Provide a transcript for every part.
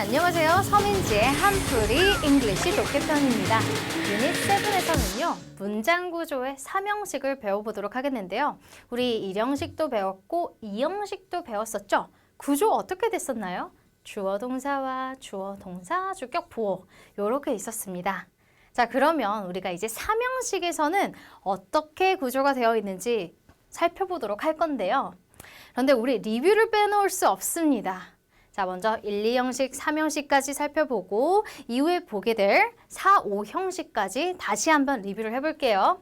안녕하세요. 서민지의 한풀이 잉글리시 독해편입니다. 유닛 7에서는요. 문장 구조의 3형식을 배워보도록 하겠는데요. 우리 1형식도 배웠고 2형식도 배웠었죠? 구조 어떻게 됐었나요? 주어 동사와 주어 동사, 주격 보어 이렇게 있었습니다. 자, 그러면 우리가 이제 3형식에서는 어떻게 구조가 되어 있는지 살펴보도록 할 건데요. 그런데 우리 리뷰를 빼놓을 수 없습니다. 자, 먼저 1, 2형식, 3형식까지 살펴보고 이후에 보게 될 4, 5형식까지 다시 한번 리뷰를 해볼게요.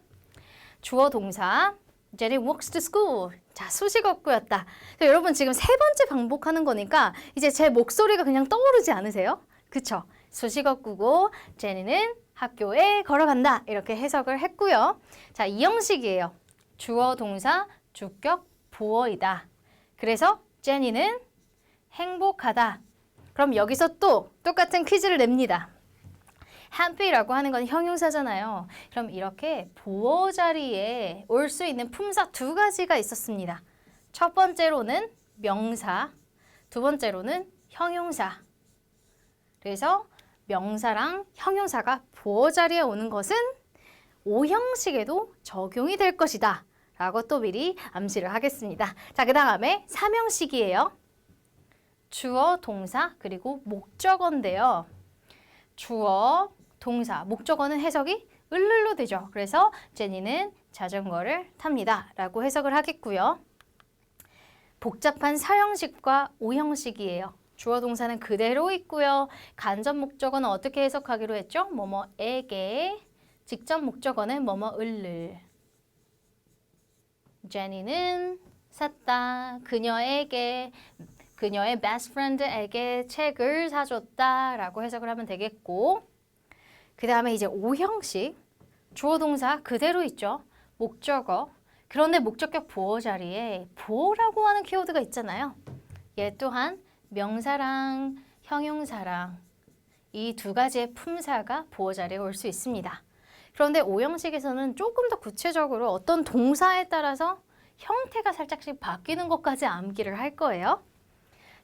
주어 동사, Jenny walks to school. 자, 수식어구였다. 여러분 지금 세 번째 반복하는 거니까 이제 제 목소리가 그냥 떠오르지 않으세요? 그쵸? 수식어구고 제니는 학교에 걸어간다. 이렇게 해석을 했고요. 자, 2형식이에요. 주어 동사, 주격, 보어이다. 그래서 제니는 행복하다. 그럼 여기서 또 똑같은 퀴즈를 냅니다. happy라고 하는 건 형용사잖아요. 그럼 이렇게 보어 자리에 올 수 있는 품사 두 가지가 있었습니다. 첫 번째로는 명사, 두 번째로는 형용사. 그래서 명사랑 형용사가 보어 자리에 오는 것은 5형식에도 적용이 될 것이다. 라고 또 미리 암시를 하겠습니다. 자, 그 다음에 3형식이에요. 주어, 동사, 그리고 목적어인데요. 주어, 동사, 목적어는 해석이 을로 되죠. 그래서 제니는 자전거를 탑니다. 라고 해석을 하겠고요. 복잡한 4형식과 5형식이에요. 주어, 동사는 그대로 있고요. 간접 목적어는 어떻게 해석하기로 했죠? 뭐뭐에게, 직접 목적어는 뭐뭐 을를. 제니는 샀다. 그녀에게, 그녀의 best friend에게 책을 사줬다 라고 해석을 하면 되겠고, 그 다음에 이제 5형식, 주어 동사 그대로 있죠. 목적어, 그런데 목적격 보어 자리에 보어라고 하는 키워드가 있잖아요. 얘 또한 명사랑 형용사랑 이 두 가지의 품사가 보어 자리에 올 수 있습니다. 그런데 5형식에서는 조금 더 구체적으로 어떤 동사에 따라서 형태가 살짝씩 바뀌는 것까지 암기를 할 거예요.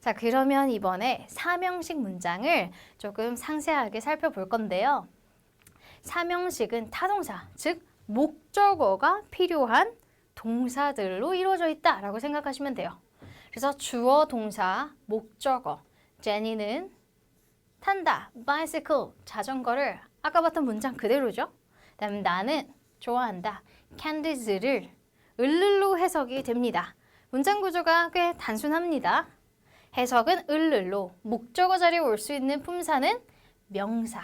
자, 그러면 이번에 3형식 문장을 조금 상세하게 살펴볼 건데요. 3형식은 타동사, 즉 목적어가 필요한 동사들로 이루어져 있다라고 생각하시면 돼요. 그래서 주어, 동사, 목적어. 제니는 탄다, bicycle, 자전거를 아까 봤던 문장 그대로죠. 그다음에 나는 좋아한다, candies를 을로 해석이 됩니다. 문장 구조가 꽤 단순합니다. 해석은 을로, 목적어 자리에 올 수 있는 품사는 명사.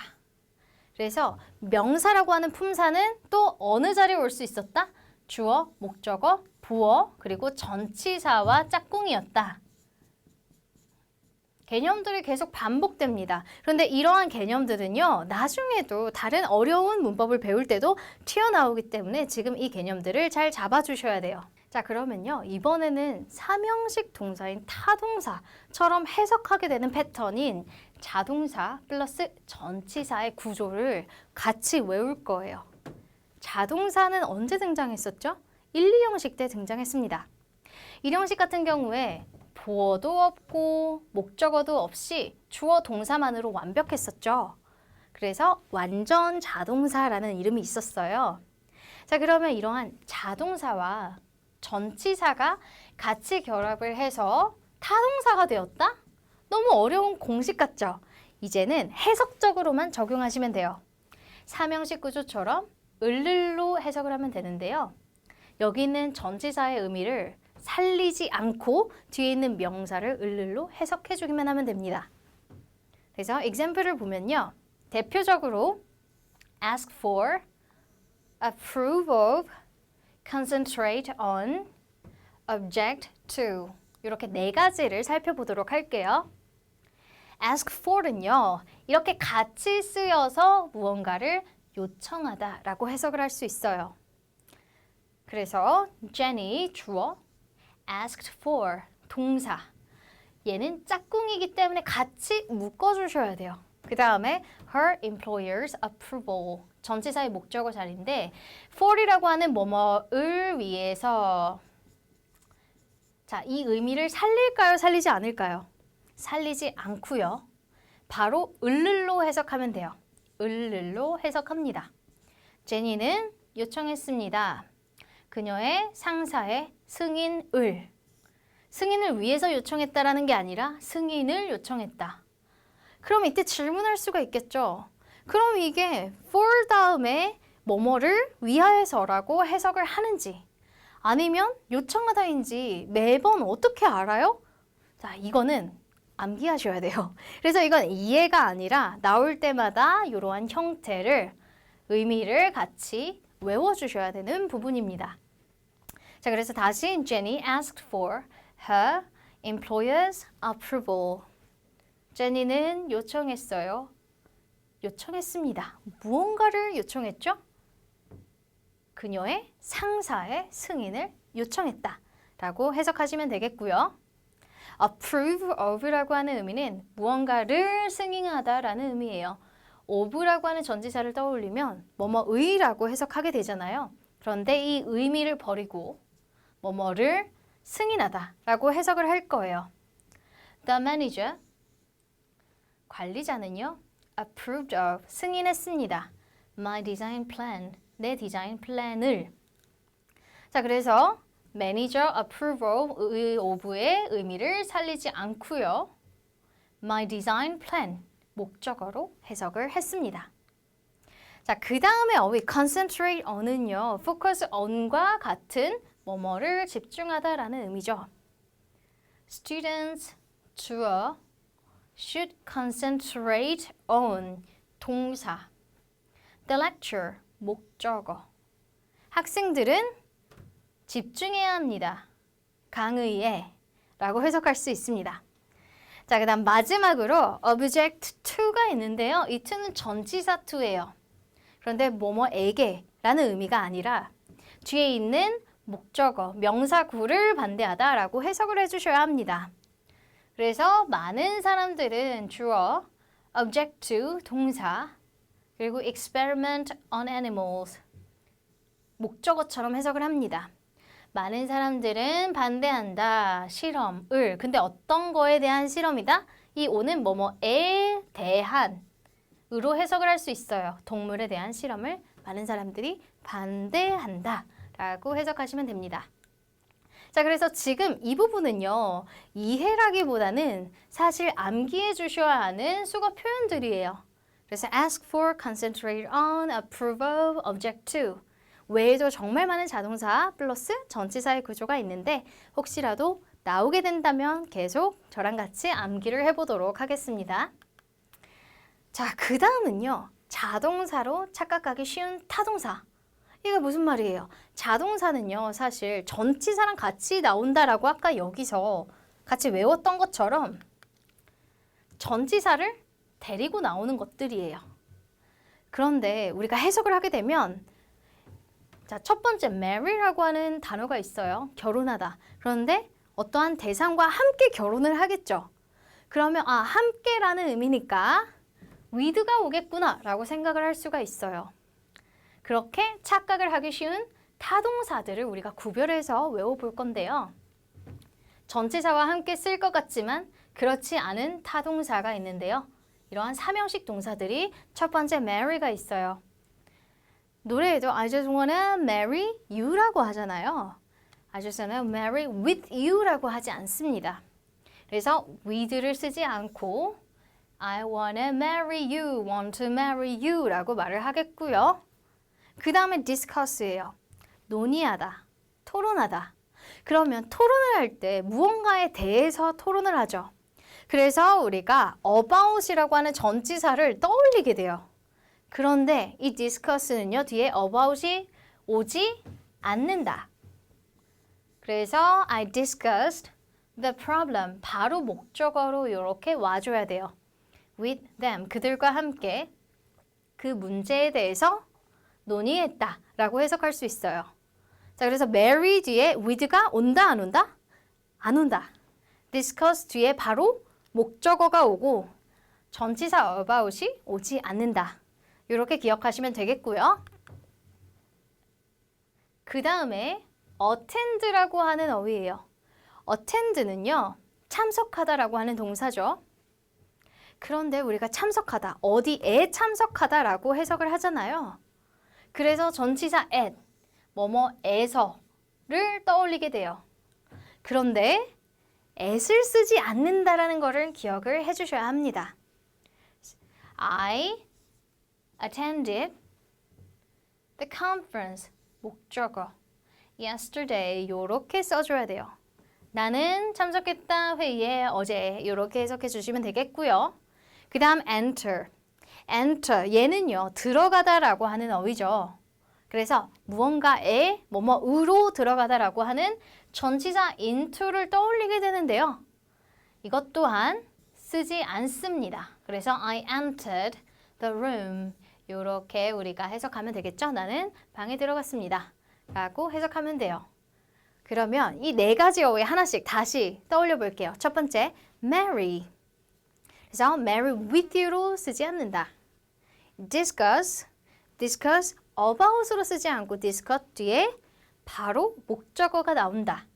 그래서 명사라고 하는 품사는 또 어느 자리에 올 수 있었다? 주어, 목적어, 보어, 그리고 전치사와 짝꿍이었다. 개념들이 계속 반복됩니다. 그런데 이러한 개념들은요, 나중에도 다른 어려운 문법을 배울 때도 튀어나오기 때문에 지금 이 개념들을 잘 잡아주셔야 돼요. 자, 그러면요, 이번에는 3형식 동사인 타동사처럼 해석하게 되는 패턴인 자동사 플러스 전치사의 구조를 같이 외울 거예요. 자동사는 언제 등장했었죠? 1, 2형식 때 등장했습니다. 1형식 같은 경우에 보어도 없고 목적어도 없이 주어 동사만으로 완벽했었죠. 그래서 완전 자동사라는 이름이 있었어요. 자, 그러면 이러한 자동사와 전치사가 같이 결합을 해서 타동사가 되었다? 너무 어려운 공식 같죠? 이제는 해석적으로만 적용하시면 돼요. 3형식 구조처럼 을로 해석을 하면 되는데요. 여기 있는 전치사의 의미를 살리지 않고 뒤에 있는 명사를 을로 해석해 주기만 하면 됩니다. 그래서 example을 보면요. 대표적으로 ask for, approve of, concentrate on, object to 이렇게 네 가지를 살펴보도록 할게요. ask for는요. 이렇게 같이 쓰여서 무언가를 요청하다라고 해석을 할 수 있어요. 그래서 Jenny 주어, asked for 동사. 얘는 짝꿍이기 때문에 같이 묶어주셔야 돼요. 그 다음에 her employer's approval. 전치사의 목적어 자리인데 for이라고 하는 뭐뭐을 위해서 자, 이 의미를 살릴까요? 살리지 않을까요? 살리지 않고요. 바로 을을로 해석하면 돼요. 을을로 해석합니다. 제니는 요청했습니다. 그녀의 상사의 승인을. 승인을 위해서 요청했다라는 게 아니라 승인을 요청했다. 그럼 이때 질문할 수가 있겠죠. 그럼 이게 for 다음에 뭐뭐를 위하여서라고 해석을 하는지 아니면 요청하다인지 매번 어떻게 알아요? 자, 이거는 암기하셔야 돼요. 그래서 이건 이해가 아니라 나올 때마다 이러한 형태를, 의미를 같이 외워주셔야 되는 부분입니다. 자, 그래서 다시 Jenny asked for her employer's approval. 제니는 요청했어요. 요청했습니다. 무언가를 요청했죠? 그녀의 상사의 승인을 요청했다 라고 해석하시면 되겠고요. approve of라고 하는 의미는 무언가를 승인하다 라는 의미예요. of라고 하는 전치사를 떠올리면 뭐뭐의라고 해석하게 되잖아요. 그런데 이 의미를 버리고 뭐뭐를 승인하다 라고 해석을 할 거예요. The manager, 관리자는요, approved of, 승인했습니다. My design plan, 내 디자인 플랜을. 자, 그래서 manager approval of의 의미를 살리지 않고요. My design plan, 목적어로 해석을 했습니다. 자, 그 다음에 어휘 concentrate on은요, focus on과 같은 뭐뭐를 집중하다라는 의미죠. Students 주어 should concentrate on 동사 the lecture 목적어 학생들은 집중해야 합니다. 강의에 라고 해석할 수 있습니다. 자, 그 다음 마지막으로 object to가 있는데요. 이 to는 전치사 to예요. 그런데 뭐뭐에게 라는 의미가 아니라 뒤에 있는 목적어, 명사구를 반대하다 라고 해석을 해주셔야 합니다. 그래서 많은 사람들은 주어, object to, 동사, 그리고 experiment on animals, 목적어처럼 해석을 합니다. 많은 사람들은 반대한다, 실험을. 근데 어떤 거에 대한 실험이다? 이 오는 뭐뭐에 대한 으로 해석을 할 수 있어요. 동물에 대한 실험을 많은 사람들이 반대한다 라고 해석하시면 됩니다. 자, 그래서 지금 이 부분은요, 이해라기보다는 사실 암기해 주셔야 하는 수거 표현들이에요. 그래서 ask for, concentrate on, approve of, object to 외에도 정말 많은 자동사 플러스 전치사의 구조가 있는데 혹시라도 나오게 된다면 계속 저랑 같이 암기를 해보도록 하겠습니다. 자, 그 다음은요, 자동사로 착각하기 쉬운 타동사. 이게 무슨 말이에요? 자동사는요, 사실 전치사랑 같이 나온다라고 아까 여기서 같이 외웠던 것처럼 전치사를 데리고 나오는 것들이에요. 그런데 우리가 해석을 하게 되면 자, 첫 번째 marry라고 하는 단어가 있어요. 결혼하다. 그런데 어떠한 대상과 함께 결혼을 하겠죠. 그러면 함께라는 의미니까 with가 오겠구나 라고 생각을 할 수가 있어요. 그렇게 착각을 하기 쉬운 타동사들을 우리가 구별해서 외워볼 건데요. 전치사와 함께 쓸 것 같지만 그렇지 않은 타동사가 있는데요. 이러한 삼형식 동사들이 첫 번째 marry가 있어요. 노래에도 I just wanna marry you라고 하잖아요. I just wanna marry with you라고 하지 않습니다. 그래서 with를 쓰지 않고 I wanna marry you, want to marry you 라고 말을 하겠고요. 그 다음에 discuss예요. 논의하다, 토론하다. 그러면 토론을 할 때 무언가에 대해서 토론을 하죠. 그래서 우리가 about이라고 하는 전치사를 떠올리게 돼요. 그런데 이 discuss는요, 뒤에 about이 오지 않는다. 그래서 I discussed the problem. 바로 목적어로 이렇게 와줘야 돼요. with them. 그들과 함께 그 문제에 대해서 논의했다 라고 해석할 수 있어요. 자, 그래서 marry 뒤에 with가 온다, 안 온다? 안 온다. discuss 뒤에 바로 목적어가 오고 전치사 about이 오지 않는다. 이렇게 기억하시면 되겠고요. 그 다음에 attend라고 하는 어휘예요. attend는요, 참석하다라고 하는 동사죠. 그런데 우리가 참석하다, 어디에 참석하다라고 해석을 하잖아요. 그래서 전치사 at, 뭐뭐에서를 떠올리게 돼요. 그런데 at을 쓰지 않는다라는 것을 기억을 해주셔야 합니다. I attended the conference, 목적어, yesterday, 요렇게 써줘야 돼요. 나는 참석했다 회의에 어제 이렇게 해석해 주시면 되겠고요. 그 다음 enter. enter 얘는요 들어가다라고 하는 어휘죠. 그래서 무언가에 뭐뭐으로 들어가다라고 하는 전치사 into를 떠올리게 되는데요. 이것 또한 쓰지 않습니다. 그래서 I entered the room 이렇게 우리가 해석하면 되겠죠. 나는 방에 들어갔습니다. 라고 해석하면 돼요. 그러면 이 네 가지 어휘 하나씩 다시 떠올려 볼게요. 첫 번째, marry. 그래서 marry with you로 쓰지 않는다. discuss, discuss about으로 쓰지 않고 discuss 뒤에 바로 목적어가 나온다.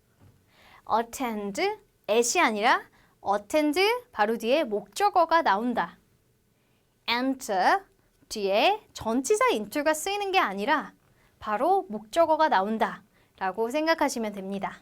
attend, at이 아니라 attend 바로 뒤에 목적어가 나온다. enter 뒤에 전치사 into가 쓰이는 게 아니라 바로 목적어가 나온다. 라고 생각하시면 됩니다.